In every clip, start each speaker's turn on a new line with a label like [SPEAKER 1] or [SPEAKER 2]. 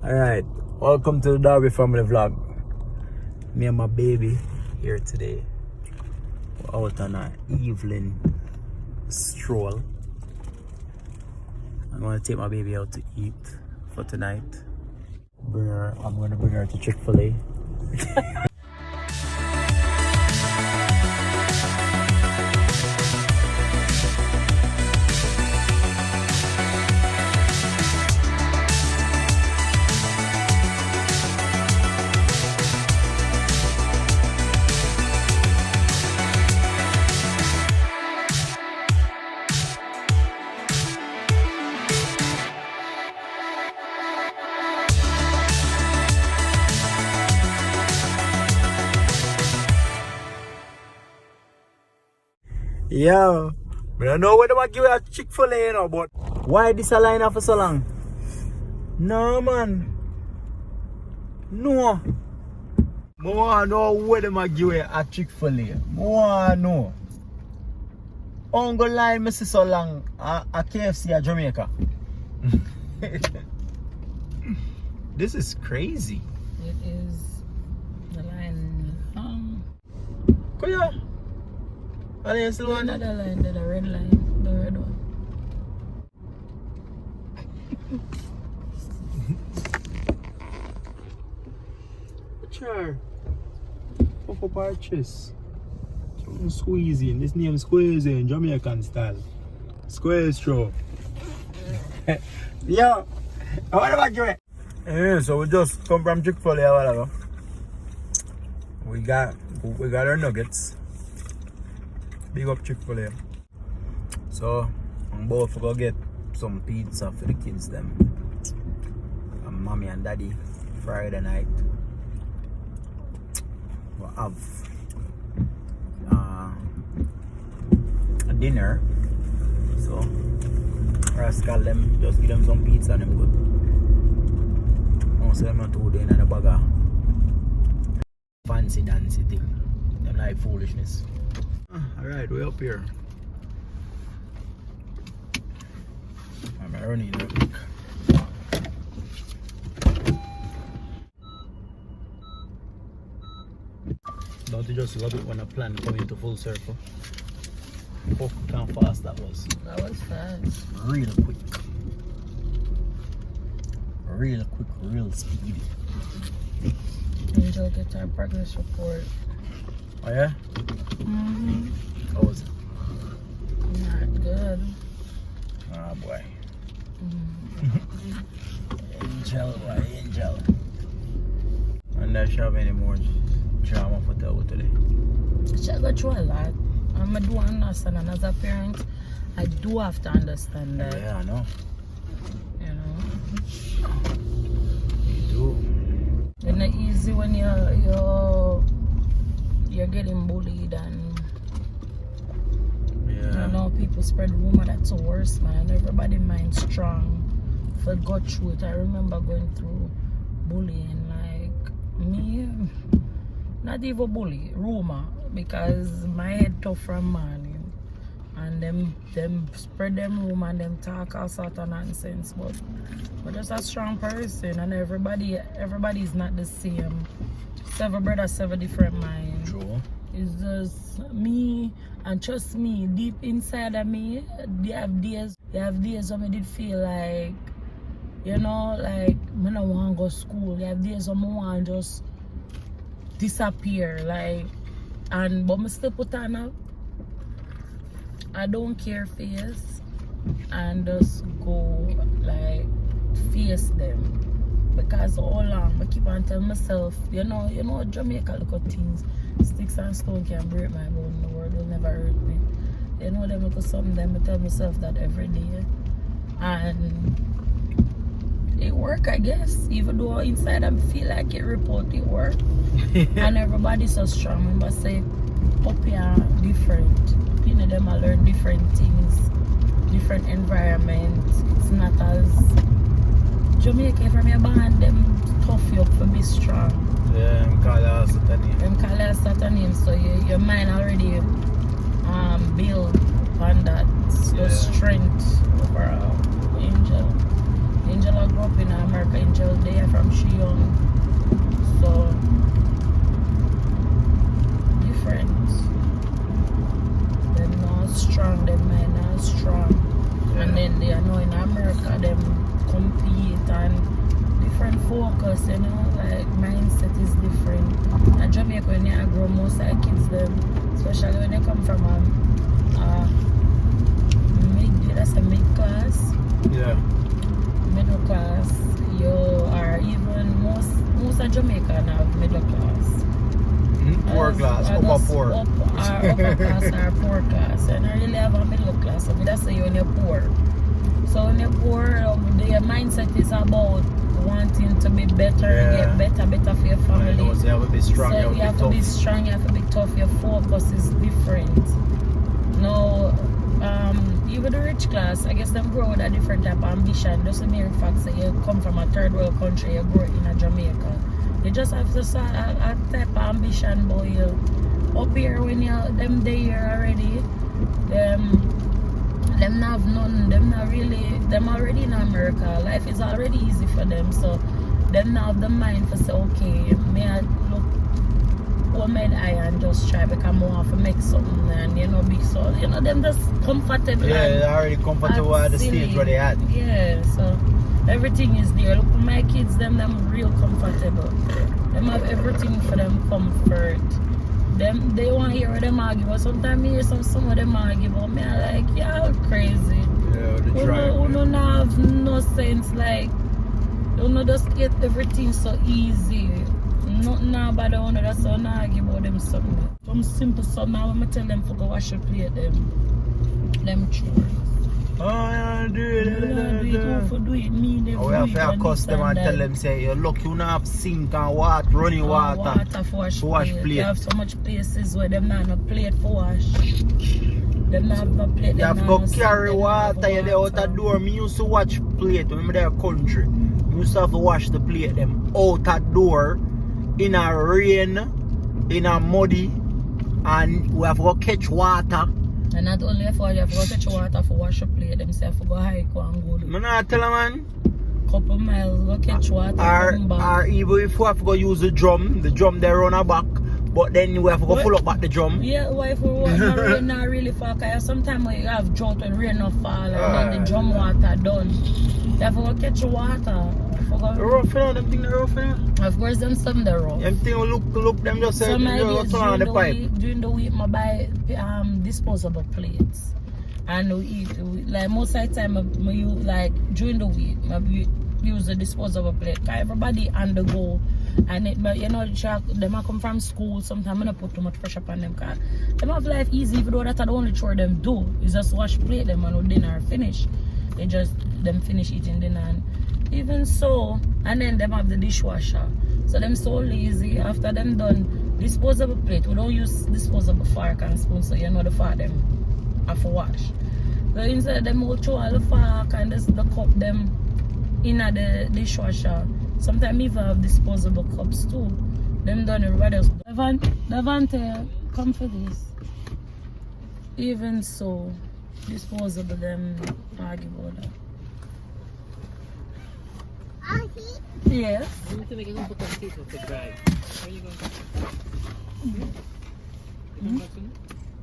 [SPEAKER 1] Alright, welcome to the Darby family vlog. Me and my baby here today. We're out on an evening stroll. I'm gonna take my baby out to eat for tonight. I'm gonna bring her to ChickfilA. Yo, I don't know whether I give you a ChickfilA, you know, but why this a line up for so long? No, man. No. I want to know whether I give you a ChickfilA. I want to know. I'm going to line me so long a KFC at Jamaica. This is crazy.
[SPEAKER 2] It is the line.
[SPEAKER 1] Come here. Alaiya still one?
[SPEAKER 2] Another line, the red line, the red one.
[SPEAKER 1] Sure. Puff up our chest. Something squeezing. This name squeezing, Jamaican style. Squeeze straw. Yo, what about you? Yeah, so we just come from ChickfilA a while ago. We got our nuggets. Big up ChickfilA. So I'm both to go get some pizza for the kids them. And mommy and daddy Friday night. We'll have a dinner. So rascal them, just give them some pizza and them good. Also them not too in a bag of fancy dancy thing. Them like foolishness. Alright, we're up here. I'm running real quick. Don't you just love it when a plan comes into full circle? Look how fast that was.
[SPEAKER 2] That was fast.
[SPEAKER 1] Real quick. Real quick, real speedy.
[SPEAKER 2] Angel get our progress report.
[SPEAKER 1] Oh yeah?
[SPEAKER 2] Mm-hmm.
[SPEAKER 1] How was it?
[SPEAKER 2] Not good.
[SPEAKER 1] Ah boy.
[SPEAKER 2] Mm-hmm.
[SPEAKER 1] Angel, boy, angel. And I should have any more drama for tell today.
[SPEAKER 2] She go through a lot. I'm a do understand, and as a parent, I do have to understand that.
[SPEAKER 1] Yeah, I know.
[SPEAKER 2] You know?
[SPEAKER 1] You do.
[SPEAKER 2] It's not easy when you're getting bullied and
[SPEAKER 1] Yeah.
[SPEAKER 2] you know people spread rumor. That's the worst, man. Everybody mind strong for go through it. I remember going through bullying, like me, not even bully, rumor, because my head tough from morning and them spread them rumor and them talk all sort of nonsense, but we're just a strong person and everybody's not the same. Several brothers, several different minds.
[SPEAKER 1] True.
[SPEAKER 2] It's just me, and trust me, deep inside of me, they have days when I did feel like, you know, like I don't want to go to school. They have days when I want to just disappear, like, but I still put on a I don't care face and just go like face them. Because all along I keep on telling myself, you know Jamaica look at things. Sticks and stone can break my bone, the world will never hurt me. You know them look at something, them I tell myself that every day. And it work, I guess. Even though inside I feel like it report it work. And everybody's so strong. Remember say puppy are different. You know them I learn different things, different environments. It's not as Jamaica from your band, them tough you up for be strong.
[SPEAKER 1] Yeah, them call us Satanine.
[SPEAKER 2] Them call us Satanine, so your mind already build on that. Your strength overall. Angel grew up in America. Angel, they are from she young. So different. Them not strong, them mind not strong.
[SPEAKER 1] Yeah.
[SPEAKER 2] And then they know in America them compete and different focus, you know, like mindset is different. In Jamaica when you grow most of the kids them, especially when they come from mid class.
[SPEAKER 1] Yeah.
[SPEAKER 2] Middle class, you are even most of Jamaican have middle class.
[SPEAKER 1] Poor class, upper poor.
[SPEAKER 2] Upper class or poor class. And I really have a middle class. So that's say when you're poor. So when you're poor, your mindset is about wanting to be better, get better for your family.
[SPEAKER 1] You have to be strong,
[SPEAKER 2] so you have to be strong, you have to be tough, your focus is different. Now, even the rich class, I guess them grow with a different type of ambition. Doesn't mean the fact that you come from a third world country, you grow in a Jamaica. You just have to start a type of ambition, boy. Up here when you them there already, them have none, them not really, them already in America. Life is already easy for them, so them now have the mind to say, okay, may I look what made I and just try because more have to make something and you know big so you know them just comfortable.
[SPEAKER 1] Yeah, they're already comfortable at the stage where they at.
[SPEAKER 2] Yeah, so everything is there. Look at my kids, them real comfortable. Them have everything for them comfort. Them they want to hear them argue, but sometimes I hear some of them argue, but me I like y'all crazy.
[SPEAKER 1] Yeah, they try.
[SPEAKER 2] You don't have no sense, like you know just get everything so easy. Nothing about the one that's so not argue about them something. Some simple stuff now when I tell them to go wash your plate them chores.
[SPEAKER 1] Oh yeah, do it.
[SPEAKER 2] Do it, me them
[SPEAKER 1] we have to accost them and tell them say, you look, you not have sink and water, running water.
[SPEAKER 2] Water for wash plate. You have so much places where them not no plate for wash. Them not have no plate.
[SPEAKER 1] You have to go carry water, you're there out the door. Me used to watch plate when I'm there country. You used to have to wash the plate them out the door in a rain, in a muddy, and we have to go catch water.
[SPEAKER 2] And not only for you have to go catch water for wash your plate, them say have to go hike and go do.
[SPEAKER 1] I'm not telling man.
[SPEAKER 2] Couple miles, go catch water, come back.
[SPEAKER 1] Or even if we have to go use the drum they run our back, but then we have to go full up back the drum.
[SPEAKER 2] Yeah, why if we want no rain not really fall, because sometimes when you have drought when rain not fall and then the drum water done. You have to go catch water.
[SPEAKER 1] Rough, you know, them things are rough, you know.
[SPEAKER 2] Of course, them some the rough.
[SPEAKER 1] Them things look, them just say, turn on the pipe.
[SPEAKER 2] During the week, I buy disposable plates. And we eat, like most of the time, I use, like during the week, I use a disposable plate. Because everybody on the go. And it, but you know, them come from school, sometimes I don't put too much pressure on them. Because them have life easy, even though that's the only chore them do. Is just wash plate them and dinner finish. Them finish eating dinner. And even so, and then them have the dishwasher. So them so lazy. After them done disposable plate, we don't use disposable fork and spoon, so you know the fork them have to wash. So instead them will throw all the fork and the cup them in the dishwasher. Sometimes even have disposable cups too. Them done everybody else. Davante, come for this. Even so, disposable them argue about that. Yes.
[SPEAKER 3] I'm going to make a couple of people to drive. Where are you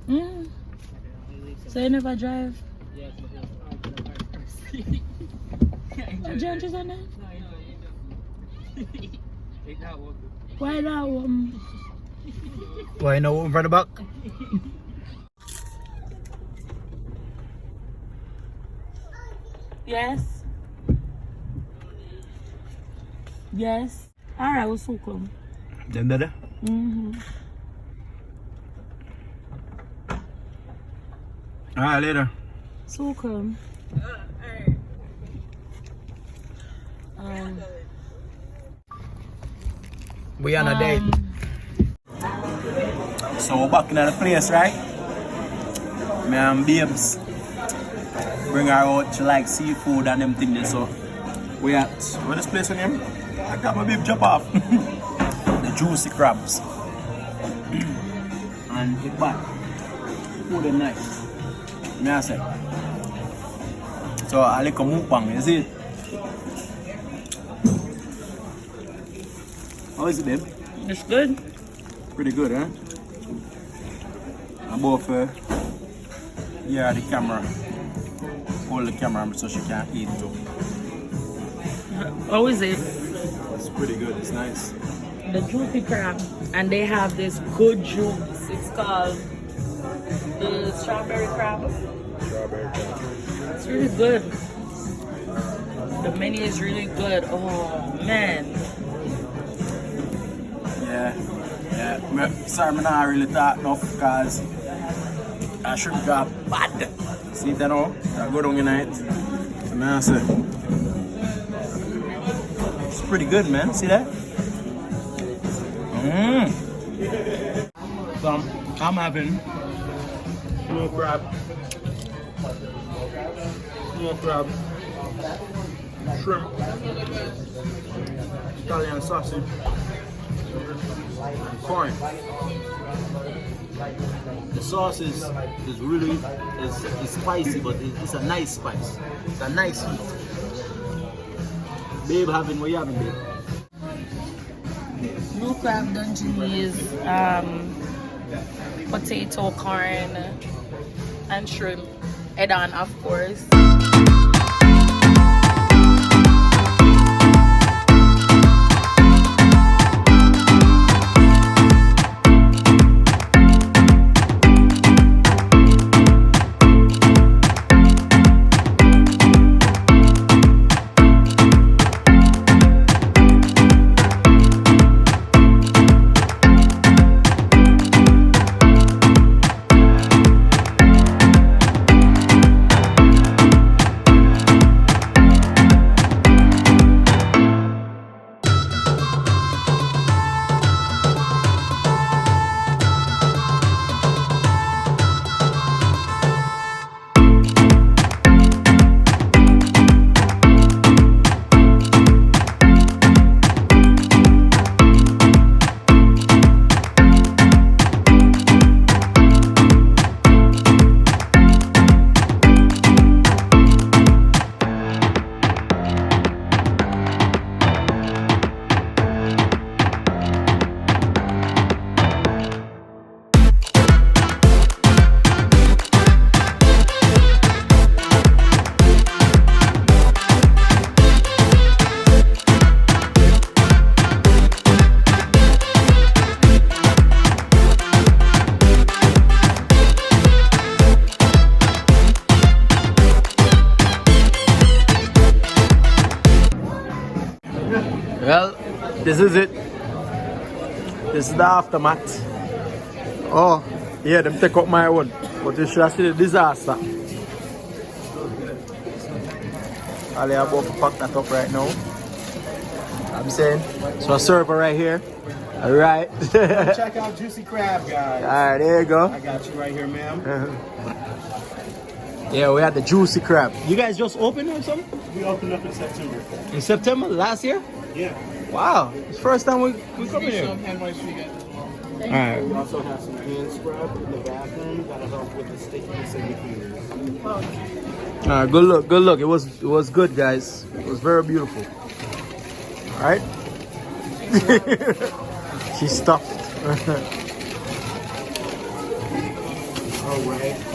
[SPEAKER 3] going?
[SPEAKER 2] So you never drive?
[SPEAKER 3] Yes,
[SPEAKER 2] Giant is on it?
[SPEAKER 3] No.
[SPEAKER 2] Why that one?
[SPEAKER 1] Why no one from the back?
[SPEAKER 2] Yes. Yes. Alright, we'll soon come.
[SPEAKER 1] Them there? Alright, later.
[SPEAKER 2] So come.
[SPEAKER 1] We on a date. So we're back in the place, right? Me and Babes bring her out. She like seafood and them things. So we at where this place again? I got my babe jump off. The juicy crabs. And the back. Food and nice. Me I say. So I like a mukbang, you see it? How is it, babe?
[SPEAKER 2] It's good.
[SPEAKER 1] Pretty good, huh? I'm both yeah, the camera. Hold the camera so she can't eat too.
[SPEAKER 2] How is it?
[SPEAKER 1] It's pretty good, it's nice.
[SPEAKER 2] The juicy crab. And they have this good juice. It's called the strawberry crab.
[SPEAKER 1] Strawberry crab.
[SPEAKER 2] It's really good. The menu is really good. Oh man.
[SPEAKER 1] Yeah. Sorry, I'm not really that enough because I should got bad. See that all? I go down tonight. So man, I say, it's pretty good, man. See that? So I'm having snow crab, shrimp, Italian sausage, corn. The sauce is really is spicy, but it's a nice spice. It's a nice heat. Babe, what you having, babe?
[SPEAKER 2] Blue crab dungeonies, potato, corn, and shrimp. Head-on, of course.
[SPEAKER 1] Well, this is it. This is the aftermath. Oh, yeah, them take up my one. But you should see the disaster. Alaiya about to pack that up right now. I'm saying, so a server right here. Alright.
[SPEAKER 4] Check out Juicy Crab, guys.
[SPEAKER 1] Alright, there you go.
[SPEAKER 4] I got you right here, ma'am.
[SPEAKER 1] Yeah, we had the juicy crab. You guys just opened or something?
[SPEAKER 4] We opened up in September.
[SPEAKER 1] In September last year?
[SPEAKER 4] Yeah.
[SPEAKER 1] Wow, it's the first time we come here.
[SPEAKER 4] Hand wipes for you guys as well.
[SPEAKER 1] Alright.
[SPEAKER 4] We also have some hand scrub in the bathroom that'll help with the stickiness in your fingers.
[SPEAKER 1] Alright, good look, good look. It was good, guys. It was very beautiful. Alright. She stopped it.
[SPEAKER 4] Alright.